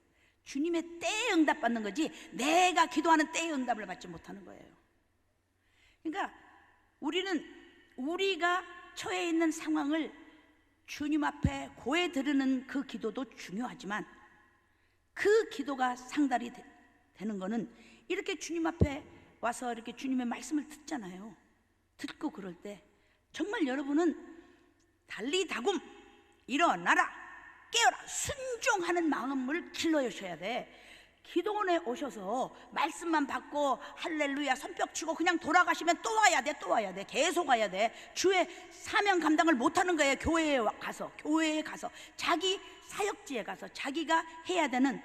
주님의 때에 응답받는 거지 내가 기도하는 때에 응답을 받지 못하는 거예요. 그러니까 우리가 처해 있는 상황을 주님 앞에 고해 드리는 그 기도도 중요하지만 그 기도가 상달이 되는 거는 이렇게 주님 앞에 와서 이렇게 주님의 말씀을 듣잖아요. 듣고 그럴 때 정말 여러분은 달리다굼 일어나라 깨어라 순종하는 마음을 길러주셔야 돼. 기도원에 오셔서 말씀만 받고 할렐루야 손뼉 치고 그냥 돌아가시면 또 와야 돼, 또 와야 돼, 계속 와야 돼. 주의 사명 감당을 못하는 거예요. 교회에 가서 자기 사역지에 가서 자기가 해야 되는.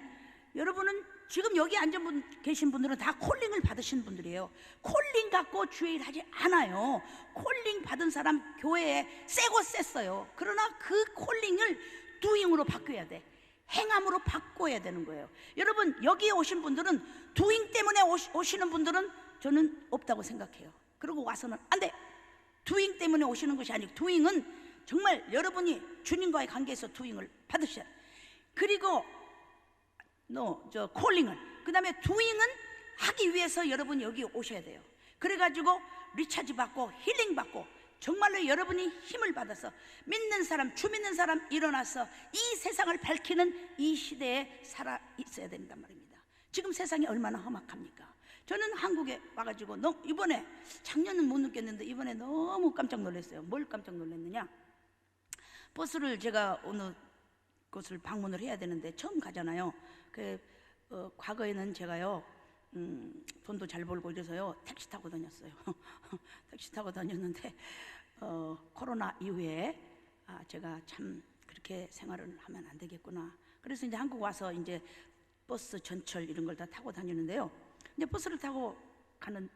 여러분은 지금 여기 앉아 계신 분들은 다 콜링을 받으신 분들이에요. 콜링 갖고 주의 일 하지 않아요. 콜링 받은 사람 교회에 세고 셌어요. 그러나 그 콜링을 두잉으로 바뀌어야 돼. 행함으로 바꿔야 되는 거예요. 여러분 여기에 오신 분들은 두잉 때문에 오시는 분들은 저는 없다고 생각해요. 그리고 와서는 안 돼. 두잉 때문에 오시는 것이 아니고 두잉은 정말 여러분이 주님과의 관계에서 두잉을 받으셔야 돼요. 그리고 콜링을 그 다음에 두잉은 하기 위해서 여러분이 여기 오셔야 돼요. 그래가지고 리차지 받고 힐링 받고 정말로 여러분이 힘을 받아서 믿는 사람, 주 믿는 사람 일어나서 이 세상을 밝히는 이 시대에 살아 있어야 된단 말입니다. 지금 세상이 얼마나 험악합니까? 저는 한국에 와가지고 이번에 작년은 못 느꼈는데 이번에 너무 깜짝 놀랐어요. 뭘 깜짝 놀랐느냐? 버스를 제가 어느 곳을 방문을 해야 되는데 처음 가잖아요. 과거에는 제가요 돈도 잘 벌고 이래서요 택시 타고 다녔어요. 택시 타고 다녔는데 코로나 이후에 제가 참 그렇게 생활을 하면 안 되겠구나. 그래서 이제 한국 와서 이제 버스, 전철 이런 걸 다 타고 다니는데요. 이제 버스를 타고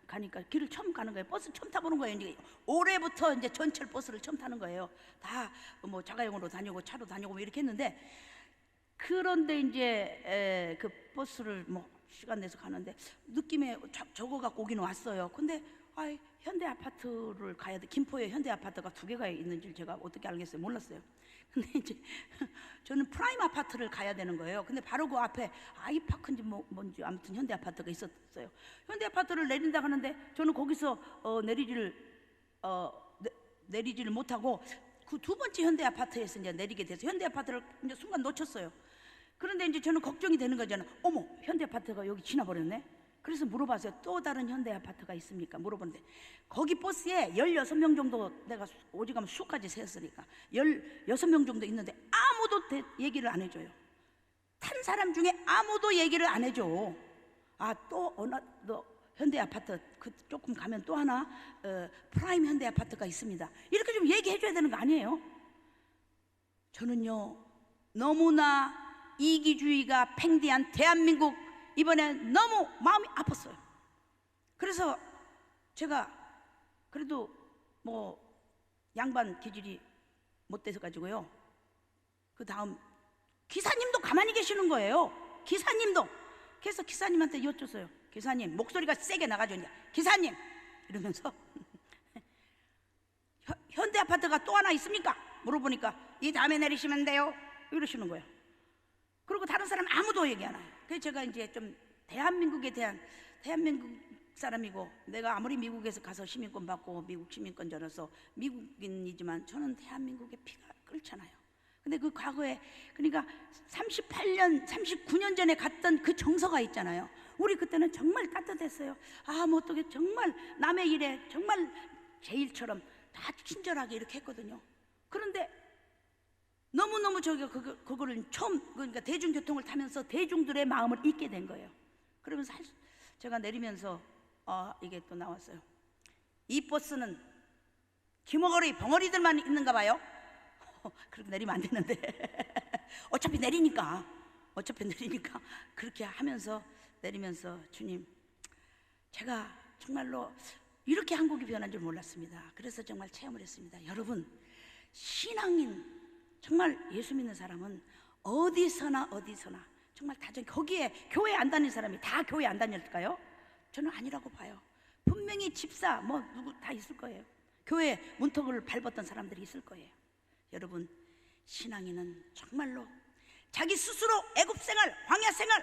가니까 길을 처음 가는 거예요. 버스 처음 타보는 거예요. 이제 올해부터 이제 전철 버스를 처음 타는 거예요. 다 뭐 자가용으로 다니고 차로 다니고 뭐 이렇게 했는데 그런데 이제 그 버스를 뭐 시간 내서 가는데 느낌에 적어 갖고 오긴 왔어요. 근데 현대 아파트를 가야 돼. 김포에 현대 아파트가 2개가 있는 줄 제가 어떻게 알겠어요? 몰랐어요. 근데 이제 저는 프라임 아파트를 가야 되는 거예요. 근데 바로 그 앞에 아이파크인지 뭔지 아무튼 현대 아파트가 있었어요. 현대 아파트를 내린다 하는데 저는 거기서 내리지를 못하고 그 2번째 현대 아파트에서 이제 내리게 돼서 현대 아파트를 이제 순간 놓쳤어요. 그런데 이제 저는 걱정이 되는 거잖아요. 어머, 현대 아파트가 여기 지나버렸네. 그래서 물어봤어요. 또 다른 현대 아파트가 있습니까? 물어보는데 거기 버스에 16명 정도, 내가 오직하면 수까지 셌으니까 16명 정도 있는데 아무도 얘기를 안 해줘요. 탄 사람 중에 아무도 얘기를 안 해줘. 또 현대 아파트 조금 가면 또 하나 프라임 현대 아파트가 있습니다. 이렇게 좀 얘기해 줘야 되는 거 아니에요? 저는요 너무나 이기주의가 팽대한 대한민국 이번에 너무 마음이 아팠어요. 그래서 제가 그래도 뭐 양반 기질이 못 돼서 가지고요. 그 다음 기사님도 가만히 계시는 거예요. 기사님도. 그래서 기사님한테 여쭸어요. 기사님, 목소리가 세게 나가죠. 기사님 이러면서 현대 아파트가 또 하나 있습니까? 물어보니까 이 다음에 내리시면 돼요. 이러시는 거예요. 그리고 다른 사람 아무도 얘기 안 해요. 그래서 제가 이제 좀 대한민국에 대한, 대한민국 사람이고, 내가 아무리 미국에서 가서 시민권 받고 미국 시민권자로서 미국인이지만 저는 대한민국의 피가 끓잖아요. 근데 그 과거에, 그러니까 38년 39년 전에 갔던 그 정서가 있잖아요. 우리 그때는 정말 따뜻했어요. 아, 뭐 어떻게 정말 남의 일에 정말 제 일처럼 다 친절하게 이렇게 했거든요. 그런데 너무너무 저기가 그거를 처음, 그러니까 대중교통을 타면서 대중들의 마음을 잊게 된 거예요. 그러면서 제가 내리면서 이게 또 나왔어요. 이 버스는 기머거리 벙어리들만 있는가 봐요. 그렇게 내리면 안 되는데 어차피 내리니까 그렇게 하면서 내리면서, 주님, 제가 정말로 이렇게 한국이 변한 줄 몰랐습니다. 그래서 정말 체험을 했습니다. 여러분, 신앙인, 정말 예수 믿는 사람은 어디서나 정말 거기에 교회 안 다니는 사람이 다 교회 안 다닐까요? 저는 아니라고 봐요. 분명히 집사 뭐 누구 다 있을 거예요. 교회 문턱을 밟았던 사람들이 있을 거예요. 여러분, 신앙인은 정말로 자기 스스로 애굽 생활, 광야 생활,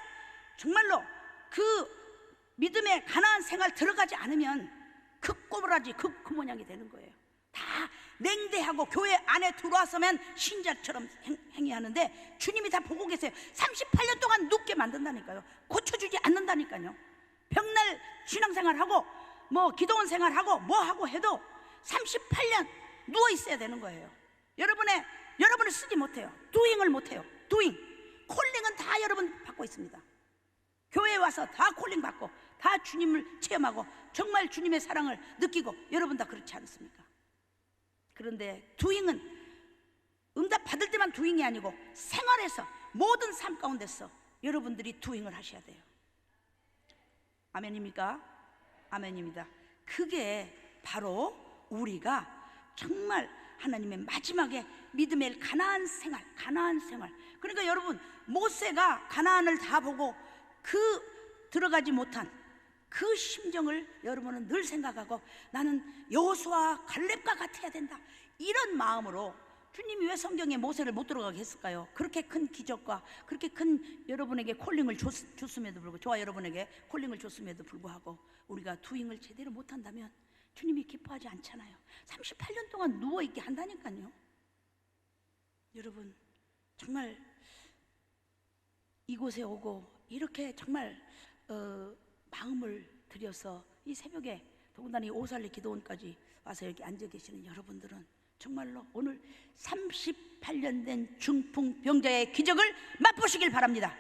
정말로 그 믿음의 가나안 생활 들어가지 않으면 그 꼬부라지, 그 모양이 되는 거예요. 다 냉대하고 교회 안에 들어와서면 신자처럼 행위하는데 주님이 다 보고 계세요. 38년 동안 눕게 만든다니까요. 고쳐주지 않는다니까요. 벽날 신앙생활하고 뭐 기도원 생활하고 뭐 하고 해도 38년 누워 있어야 되는 거예요. 여러분을 쓰지 못해요. 도잉을 못해요. 콜링은 다 여러분 받고 있습니다. 교회에 와서 다 콜링 받고 다 주님을 체험하고 정말 주님의 사랑을 느끼고, 여러분 다 그렇지 않습니까? 그런데 도잉은 응답 받을 때만 도잉이 아니고 생활에서, 모든 삶 가운데서 여러분들이 도잉을 하셔야 돼요. 아멘입니까? 아멘입니다. 그게 바로 우리가 정말 하나님의 마지막에 믿음의 가나안 생활. 그러니까 여러분, 모세가 가나안을 다 보고 들어가지 못한 그 심정을 여러분은 늘 생각하고, 나는 여호수아와 갈렙과 같아야 된다, 이런 마음으로. 주님이 왜 성경에 모세를 못 들어가게 했을까요? 그렇게 큰 기적과 그렇게 큰 여러분에게 콜링을 줬음에도 불구하고, 저와 여러분에게 콜링을 줬음에도 불구하고 우리가 도잉을 제대로 못한다면 주님이 기뻐하지 않잖아요. 38년 동안 누워있게 한다니까요. 여러분, 정말 이곳에 오고 이렇게 정말 마음을 들여서 이 새벽에 더군다나 이 오살리 기도원까지 와서 여기 앉아 계시는 여러분들은 정말로 오늘 38년 된 중풍병자의 기적을 맛보시길 바랍니다.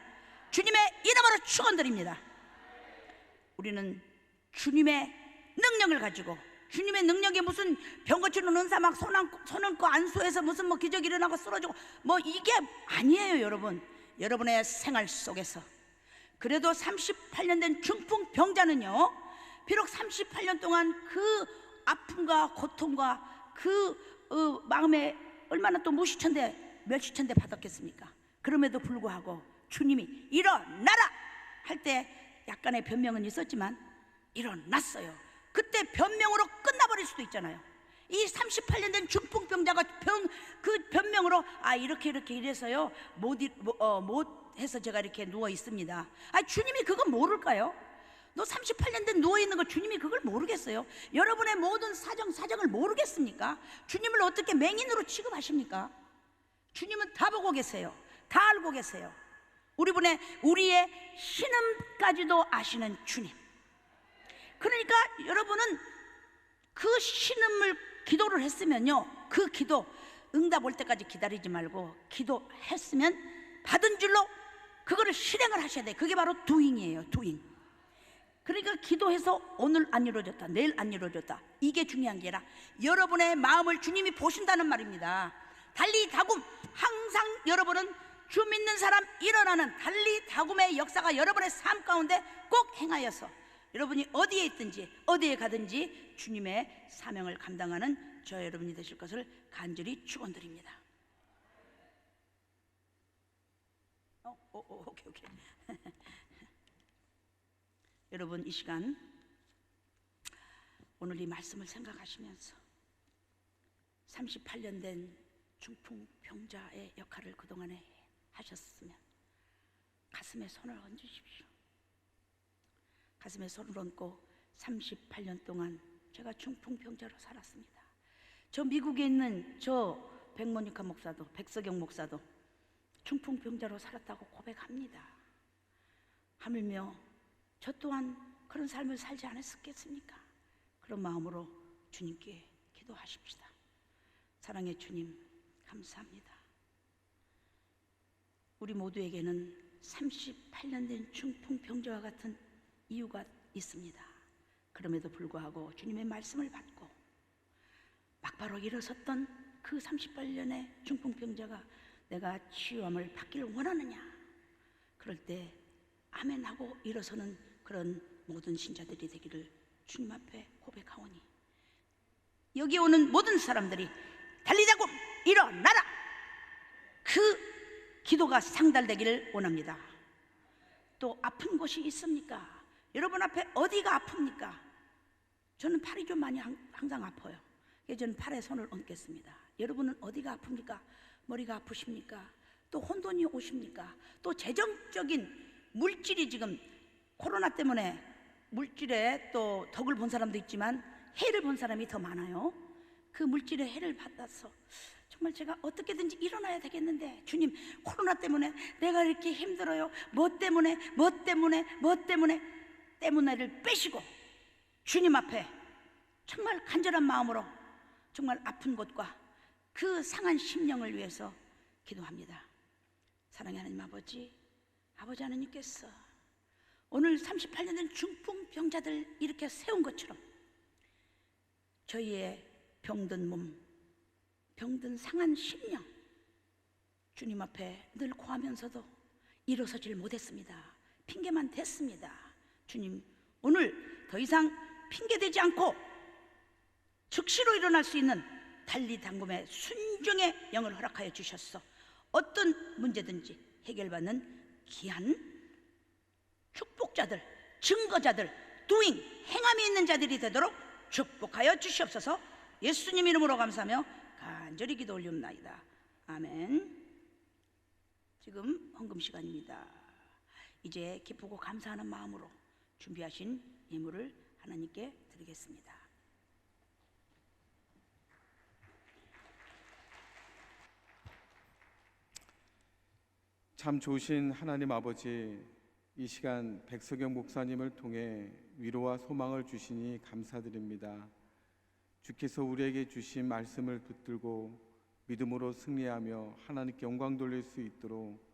주님의 이름으로 축원드립니다. 우리는 주님의 능력을 가지고, 주님의 능력이 무슨 병 고치는 은사 막 손 얹고 안수해서 무슨 뭐 기적이 일어나고 쓰러지고 뭐 이게 아니에요. 여러분의 생활 속에서. 그래도 38년 된 중풍병자는요, 비록 38년 동안 그 아픔과 고통과 마음에 얼마나 또 멸시천대 받았겠습니까? 그럼에도 불구하고 주님이 일어나라 할 때 약간의 변명은 있었지만 일어났어요. 그때 변명으로 끝나버릴 수도 있잖아요. 이 38년 된 중풍병자가 그 변명으로 이렇게 이래서요 못 해서 제가 이렇게 누워 있습니다. 주님이 그거 모를까요? 너 38년 된 누워 있는 거 주님이 그걸 모르겠어요? 여러분의 모든 사정을 모르겠습니까? 주님을 어떻게 맹인으로 취급하십니까? 주님은 다 보고 계세요. 다 알고 계세요. 우리의 신음까지도 아시는 주님. 그러니까 여러분은 그 신음을 기도를 했으면요, 그 기도 응답 올 때까지 기다리지 말고 기도했으면 받은 줄로 그거를 실행을 하셔야 돼요. 그게 바로 도잉이에요. 도잉. 그러니까 기도해서 오늘 안 이루어졌다, 내일 안 이루어졌다, 이게 중요한 게 아니라 여러분의 마음을 주님이 보신다는 말입니다. 달리 다굼, 항상 여러분은 주 믿는 사람 일어나는 달리 다굼의 역사가 여러분의 삶 가운데 꼭 행하여서 여러분이 어디에 있든지 어디에 가든지 주님의 사명을 감당하는 저 여러분이 되실 것을 간절히 축원드립니다. 오케이. 여러분, 이 시간 오늘 이 말씀을 생각하시면서 38년 된 중풍병자의 역할을 그동안에 하셨으면 가슴에 손을 얹으십시오. 가슴에 손을 얹고 38년 동안 제가 중풍병자로 살았습니다. 저 미국에 있는 저 백모니카 목사도, 백석영 목사도 중풍병자로 살았다고 고백합니다. 하물며 저 또한 그런 삶을 살지 않았겠습니까? 그런 마음으로 주님께 기도하십시다. 사랑의 주님, 감사합니다. 우리 모두에게는 38년 된 중풍병자와 같은 이유가 있습니다. 그럼에도 불구하고 주님의 말씀을 받고 막바로 일어섰던 그 38년의 중풍병자가 내가 치유함을 받기를 원하느냐? 그럴 때 아멘하고 일어서는 그런 모든 신자들이 되기를 주님 앞에 고백하오니, 여기 오는 모든 사람들이 달리자고 일어나라! 그 기도가 상달되기를 원합니다. 또 아픈 곳이 있습니까? 여러분 앞에 어디가 아픕니까? 저는 팔이 좀 많이 항상 아파요. 저는 팔에 손을 얹겠습니다. 여러분은 어디가 아픕니까? 머리가 아프십니까? 또 혼돈이 오십니까? 또 재정적인 물질이 지금 코로나 때문에 물질에 또 덕을 본 사람도 있지만 해를 본 사람이 더 많아요. 그 물질의 해를 받아서 정말 제가 어떻게든지 일어나야 되겠는데, 주님, 코로나 때문에 내가 이렇게 힘들어요. 뭐 때문에를 빼시고 주님 앞에 정말 간절한 마음으로 정말 아픈 곳과 그 상한 심령을 위해서 기도합니다. 사랑의 하나님 아버지, 아버지 하나님께서 오늘 38년 된 중풍병자들 이렇게 세운 것처럼 저희의 병든 몸, 병든 상한 심령, 주님 앞에 늘 고하면서도 일어서질 못했습니다. 핑계만 댔습니다. 주님, 오늘 더 이상 핑계대지 않고 즉시로 일어날 수 있는 달리당금의 순종의 영을 허락하여 주셨어. 어떤 문제든지 해결받는 귀한 축복자들, 증거자들, 도잉, 행함이 있는 자들이 되도록 축복하여 주시옵소서. 예수님 이름으로 감사하며 간절히 기도 올리옵나이다. 아멘. 지금 헌금 시간입니다. 이제 기쁘고 감사하는 마음으로 준비하신 예물을 하나님께 드리겠습니다. 참 좋으신 하나님 아버지, 이 시간 백석영 목사님을 통해 위로와 소망을 주시니 감사드립니다. 주께서 우리에게 주신 말씀을 붙들고 믿음으로 승리하며 하나님께 영광 돌릴 수 있도록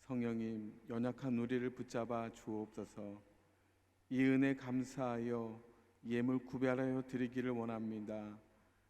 성령님, 연약한 우리를 붙잡아 주옵소서. 이 은혜 감사하여 예물 구별하여 드리기를 원합니다.